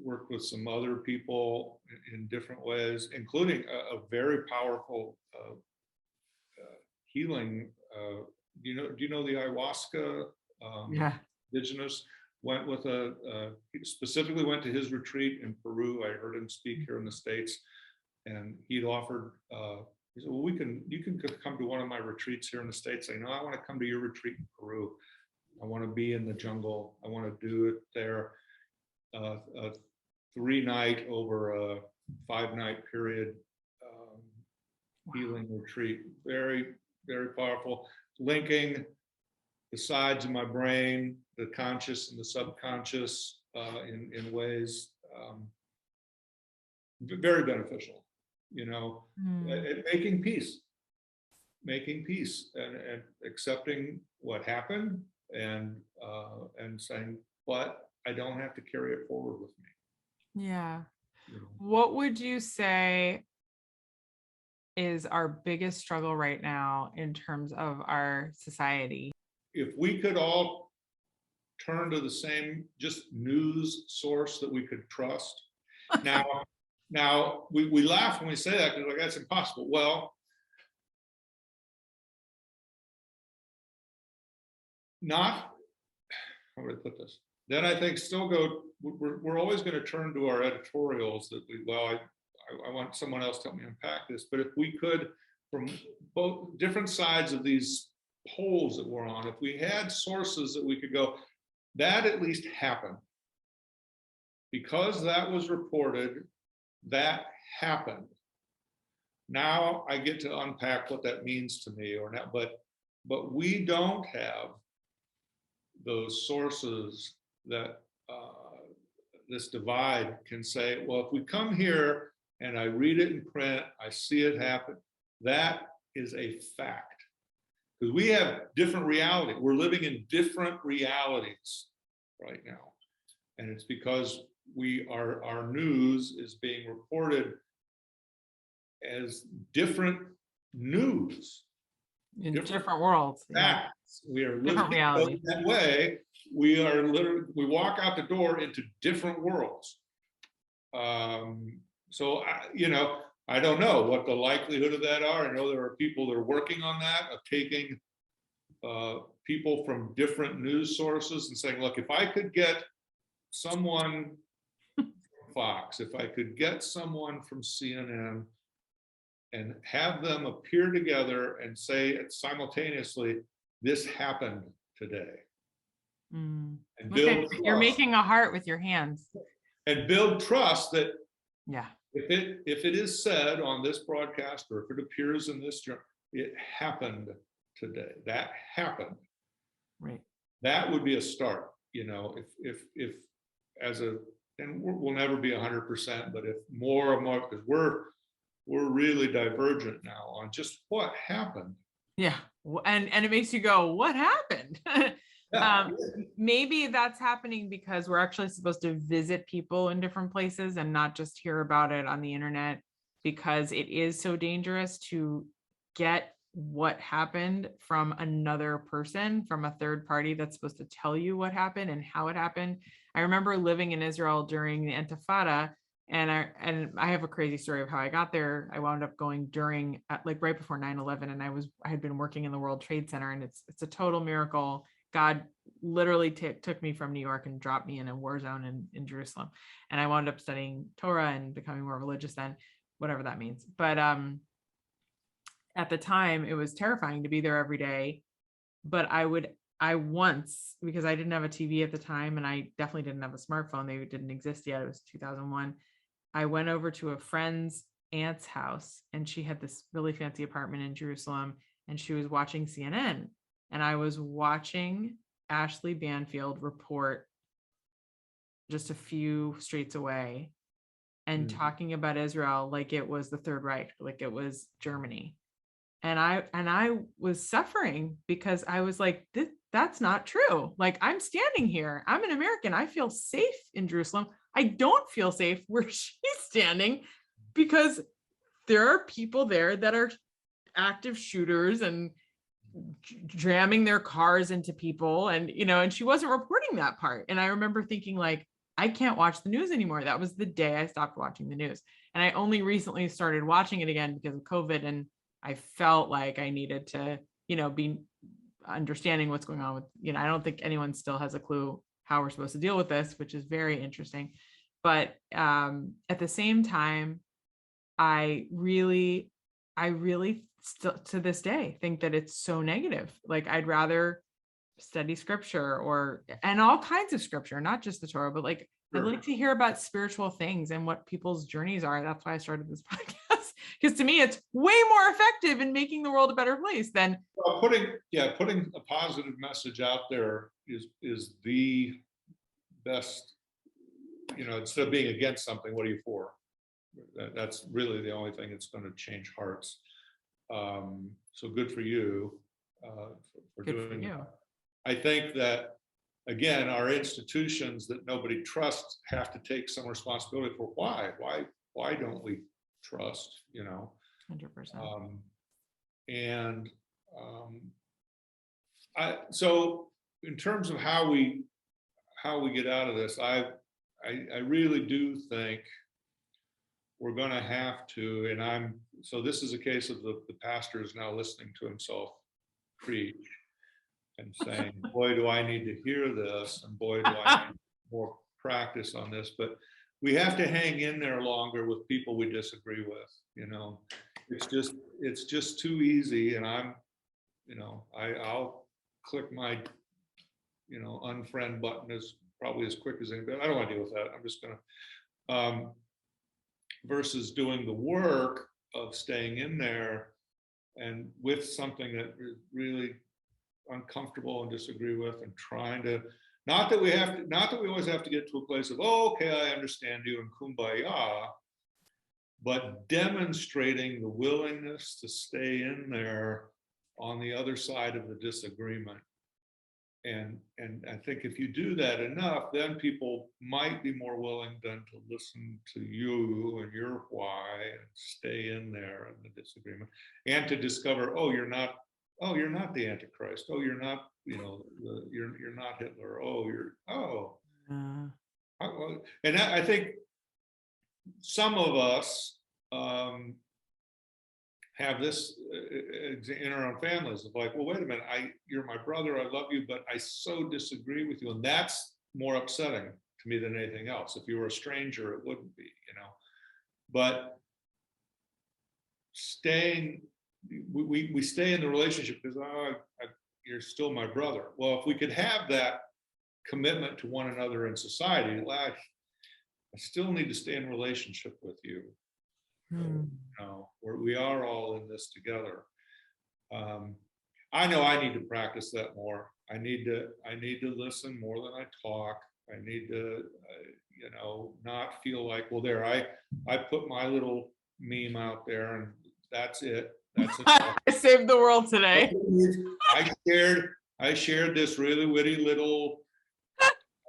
worked with some other people in different ways, including a very powerful healing. Do you know the ayahuasca? yeah. Indigenous went with he specifically went to his retreat in Peru. I heard him speak here in the States, and he'd offered. He said, "Well, you can come to one of my retreats here in the States." I know I want to come to your retreat in Peru. I want to be in the jungle. I want to do it there. A 3-night over a 5-night period healing retreat. Very, very powerful. Linking the sides of my brain, the conscious and the subconscious in ways very beneficial, making peace and accepting what happened and saying, but I don't have to carry it forward with me. Yeah. What would you say is our biggest struggle right now in terms of our society? If we could all turn to the same just news source that we could trust. Now we laugh when we say that because like that's impossible. Well, not, how would I put this? Then I think still we're always going to turn to our editorials that I want someone else to help me unpack this. But if we could, from both different sides of these poles that we're on, if we had sources that we could go, that at least happened. Because that was reported, that happened. Now I get to unpack what that means to me or not, but we don't have those sources that this divide can say, well, if we come here and I read it in print, I see it happen, that is a fact. Because we have different reality. We're living in different realities right now. And it's because our news is being reported as different news. In different worlds. Yeah. We are living different reality. that way. We are literally, we walk out the door into different worlds. So I don't know what the likelihood of that are. I know there are people that are working on that, of taking people from different news sources and saying, look, if I could get someone from Fox, if I could get someone from CNN and have them appear together and say it simultaneously, this happened today. Mm. And build You're making a heart with your hands. And build trust that yeah, if it is said on this broadcast or if it appears in this journal, it happened today. That happened. Right. That would be a start. If as a, and we'll never be 100%, but if more and more, because we're really divergent now on just what happened. Yeah. and it makes you go, what happened? Yeah. Maybe that's happening because we're actually supposed to visit people in different places and not just hear about it on the internet, because it is so dangerous to get what happened from another person, from a third party that's supposed to tell you what happened and how it happened. I remember living in Israel during the Intifada, and I have a crazy story of how I got there. I wound up going during, like right before 9/11, and I had been working in the World Trade Center, and it's a total miracle. God literally took me from New York and dropped me in a war zone in Jerusalem, and I wound up studying Torah and becoming more religious then, whatever that means. But at the time, it was terrifying to be there every day. But I once, because I didn't have a TV at the time, and I definitely didn't have a smartphone, they didn't exist yet, it was 2001. I went over to a friend's aunt's house, and she had this really fancy apartment in Jerusalem, and she was watching CNN, and I was watching Ashley Banfield report just a few streets away and talking about Israel like it was the Third Reich, like it was Germany. And I was suffering because I was like, that's not true. Like, I'm standing here, I'm an American, I feel safe in Jerusalem. I don't feel safe where she's standing, because there are people there that are active shooters and jamming their cars into people, and and she wasn't reporting that part. And I remember thinking, like, I can't watch the news anymore. That was the day I stopped watching the news, and I only recently started watching it again because of COVID, and I felt like I needed to be understanding what's going on with, I don't think anyone still has a clue how we're supposed to deal with this, which is very interesting. But at the same time, I really still to this day think that it's so negative. Like, I'd rather study scripture, and all kinds of scripture, not just the Torah, but like, I'd like to hear about spiritual things and what people's journeys are. That's why I started this podcast, because to me, it's way more effective in making the world a better place than putting a positive message out there is the best. Instead of being against something, what are you for? That's really the only thing that's going to change hearts. So good for you for doing that. I think that, again, our institutions that nobody trusts have to take some responsibility for why don't we trust, 100%. So in terms of how we get out of this, I really do think we're going to have to, so this is a case of the pastor is now listening to himself preach and saying, boy, do I need to hear this, and boy, do I need more practice on this. But we have to hang in there longer with people we disagree with. It's just too easy, and I'll click my unfriend button as quick as anybody. I don't want to deal with that. I'm just gonna versus doing the work of staying in there and with something that is really uncomfortable and disagree with, and trying to, not that we always have to get to a place of, oh, okay, I understand you, and kumbaya, but demonstrating the willingness to stay in there on the other side of the disagreement. And I think if you do that enough, then people might be more willing then to listen to you and your why, and stay in there in the disagreement, and to discover, you're not the Antichrist. You're not, you're not Hitler. And I think some of us have this in our own families of like, well, wait a minute, you're my brother, I love you, but I so disagree with you. And that's more upsetting to me than anything else. If you were a stranger, it wouldn't be, But we stay in the relationship because you're still my brother. Well, if we could have that commitment to one another in society, I still need to stay in relationship with you. We are all in this together. I know I need to practice that more. I need to listen more than I talk. I need to, not feel like, well, there, I put my little meme out there and that's it. That's it. I saved the world today. I shared this really witty little,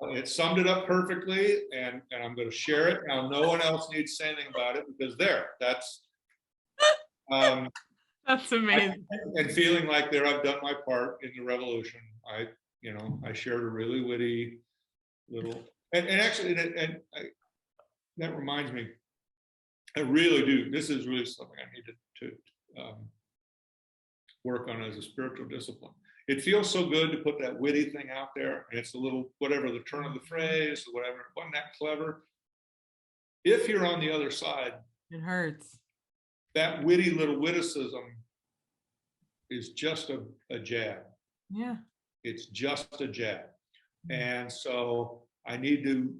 it summed it up perfectly, and I'm going to share it now. No one else needs to say anything about it, because that's That's amazing. and feeling like there I've done my part in the revolution. I shared a really witty little, and actually, that reminds me, I really do. This is really something I need to work on as a spiritual discipline. It feels so good to put that witty thing out there, and it's a little, whatever the turn of the phrase, or whatever, it wasn't that clever. If you're on the other side, It hurts. that witty little witticism is just a jab. Yeah. It's just a jab. And so I need to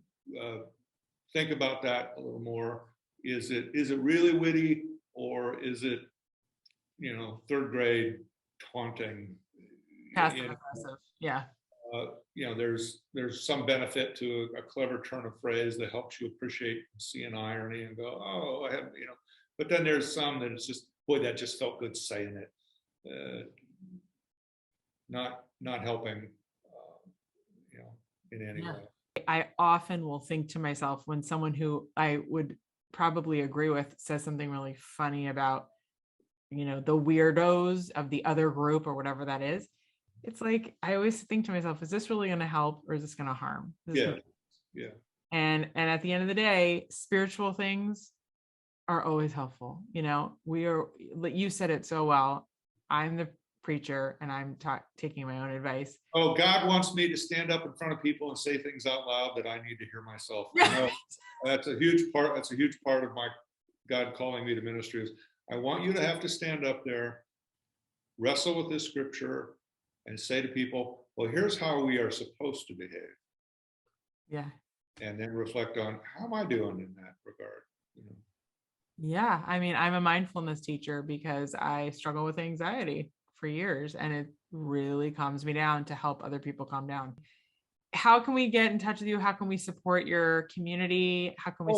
think about that a little more. Is it really witty, or is it, third grade taunting? Passive aggressive. Yeah. There's some benefit to a clever turn of phrase that helps you appreciate and see an irony and go, oh, I have, but then there's some that it's just, boy, that just felt good saying it. Not helping, in any way. I often will think to myself, when someone who I would probably agree with says something really funny about, the weirdos of the other group or whatever that is, it's like, I always think to myself, is this really going to help, or is this going to harm? Yeah. And at the end of the day, spiritual things are always helpful. You said it so well. I'm the preacher, and I'm taking my own advice. Oh, God wants me to stand up in front of people and say things out loud that I need to hear myself. That's a huge part. That's a huge part of my God calling me to ministry. Is I want you to have to stand up there, wrestle with this scripture, and say to people, well, here's how we are supposed to behave. Yeah. And then reflect on, how am I doing in that regard? Yeah. I mean, I'm a mindfulness teacher because I struggle with anxiety for years, and it really calms me down to help other people calm down. How can we get in touch with you? How can we support your community? How can we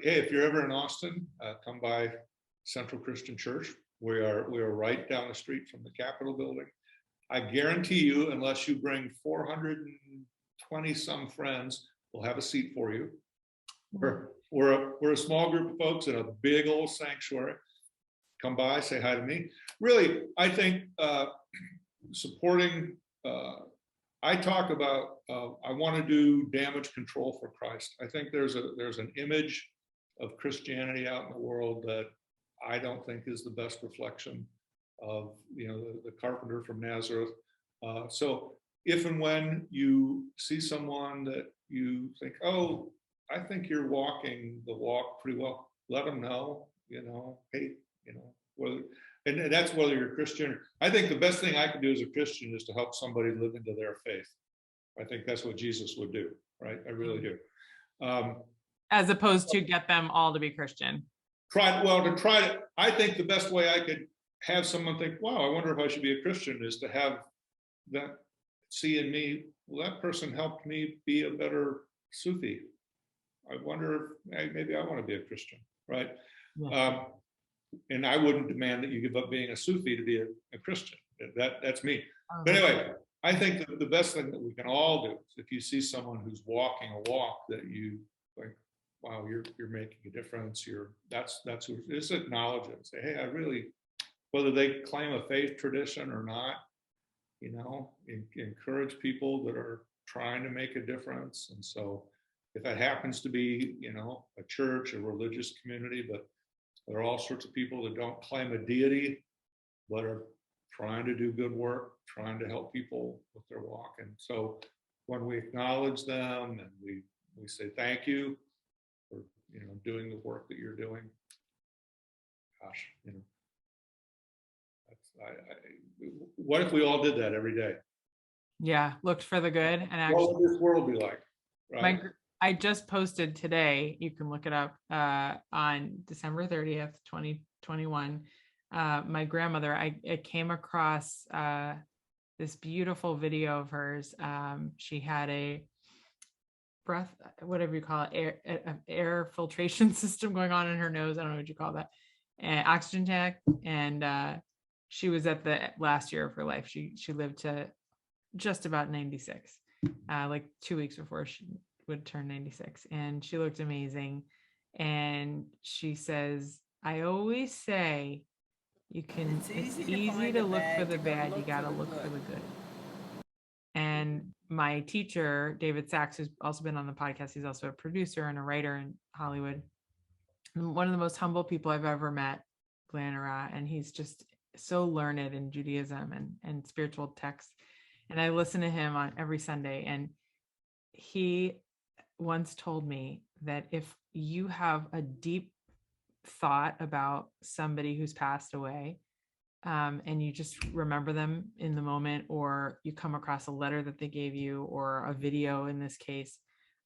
hey, if you're ever in Austin, come by Central Christian Church. We are right down the street from the Capitol building. I guarantee you, unless you bring 420 some friends, we'll have a seat for you. We're a small group of folks in a big old sanctuary. Come by, say hi to me. Really, I think supporting, I talk about, I want to do damage control for Christ. I think there's an image of Christianity out in the world that I don't think is the best reflection of, the carpenter from Nazareth. So if and when you see someone that you think, oh, I think you're walking the walk pretty well, let them know, hey, whether, and that's whether you're a Christian. I think the best thing I can do as a Christian is to help somebody live into their faith. I think that's what Jesus would do, right? I really do. As opposed to get them all to be Christian. I think the best way I could have someone think, wow, I wonder if I should be a Christian, is to have that see in me, well, that person helped me be a better Sufi. I wonder if maybe I want to be a Christian, right? Yeah. And I wouldn't demand that you give up being a Sufi to be a Christian. That's me. But anyway, I think that the best thing that we can all do is, if you see someone who's walking a walk that you think, wow, you're making a difference. That's who, just acknowledge it and say, hey, I really, whether they claim a faith tradition or not, encourage people that are trying to make a difference. And so if that happens to be, a church, a religious community, but there are all sorts of people that don't claim a deity, but are trying to do good work, trying to help people with their walk. And so when we acknowledge them and we say thank you for doing the work that you're doing, gosh, what if we all did that every day? Yeah, looked for the good. And actually, what would this world be like? Right? I just posted today, you can look it up, on December 30th, 2021. My grandmother, I came across this beautiful video of hers. She had a breath, whatever you call it, air filtration system going on in her nose. I don't know what you call that. oxygen tank, and she was at the last year of her life. She lived to just about 96, like 2 weeks before she would turn 96, and she looked amazing. And she says, I always say, it's easy to look for the bad, you got to look for the good. And my teacher, David Sachs, who's also been on the podcast, he's also a producer and a writer in Hollywood, one of the most humble people I've ever met, Glanera, and he's just so learned in Judaism and spiritual texts. And I listen to him on every Sunday. And he once told me that if you have a deep thought about somebody who's passed away, and you just remember them in the moment, or you come across a letter that they gave you, or a video in this case,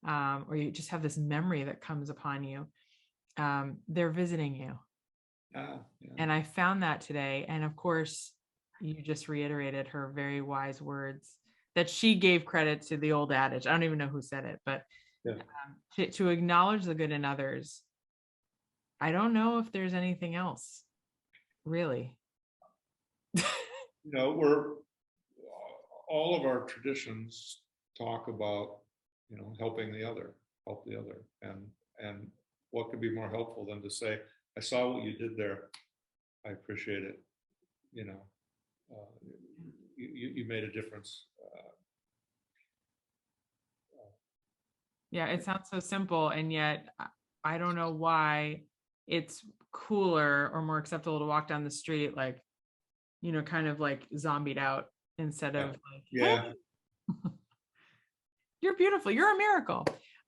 or you just have this memory that comes upon you, they're visiting you. Yeah. And I found that today. And of course, you just reiterated her very wise words that she gave credit to the old adage. I don't even know who said it, but to acknowledge the good in others. I don't know if there's anything else, really. We're all of our traditions talk about, helping the other, help the other, and what could be more helpful than to say, I saw what you did there. I appreciate it. You made a difference. Yeah, it sounds so simple, and yet I don't know why it's cooler or more acceptable to walk down the street like, kind of like zombied out instead of like, hey, you're beautiful, you're a miracle.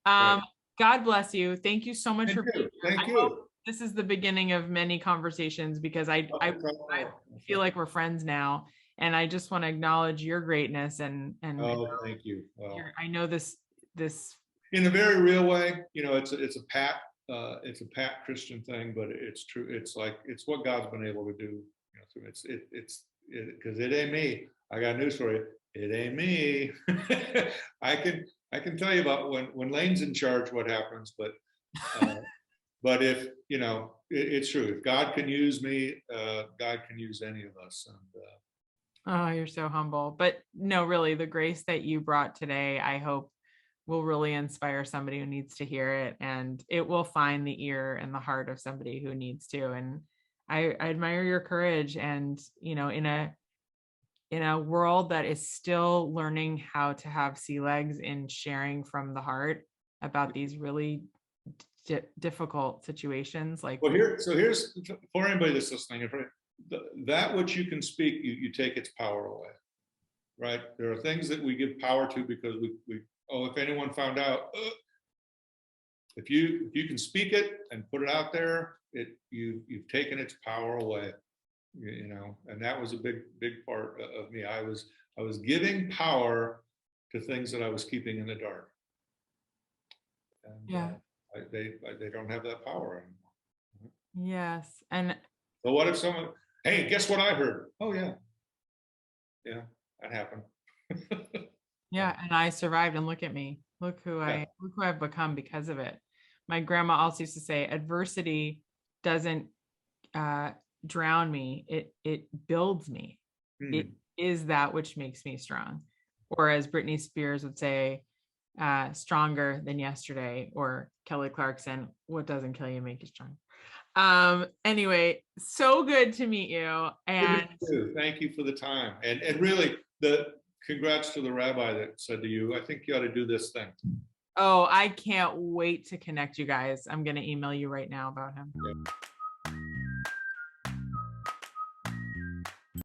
Right. God bless you. Thank you so much for being here. Thank you. This is the beginning of many conversations, because I feel like we're friends now, and I just want to acknowledge your greatness and oh, thank you. Well, I know this in a very real way, it's a pat Christian thing, but it's true. It's like, it's what God's been able to do. It's because it ain't me. I got news for you. It ain't me. I can tell you about when Layne's in charge, what happens, but if it's true. If God can use me, God can use any of us. And oh, you're so humble. But no, really, the grace that you brought today, I hope will really inspire somebody who needs to hear it, and it will find the ear and the heart of somebody who needs to. And I admire your courage, and in a world that is still learning how to have sea legs in sharing from the heart about these really difficult situations. Like, well, here's for anybody that's listening, that which you can speak, you take its power away, right? There are things that we give power to because we if anyone found out, if you can speak it and put it out there, you've taken its power away, and that was a big part of me. I was giving power to things that I was keeping in the dark, and they don't have that power anymore. Yes. And so what if someone, hey, guess what I heard? Oh yeah, that happened. yeah, and I survived, and look at me. Look who I've become because of it. My grandma also used to say, adversity doesn't drown me, it builds me. It is that which makes me strong. Or as Britney Spears would say, stronger than yesterday, or Kelly Clarkson, what doesn't kill you make you strong. Anyway, so good to meet you. And thank you for the time. And really, congrats to the rabbi that said to you, I think you ought to do this thing. Oh, I can't wait to connect you guys. I'm going to email you right now about him.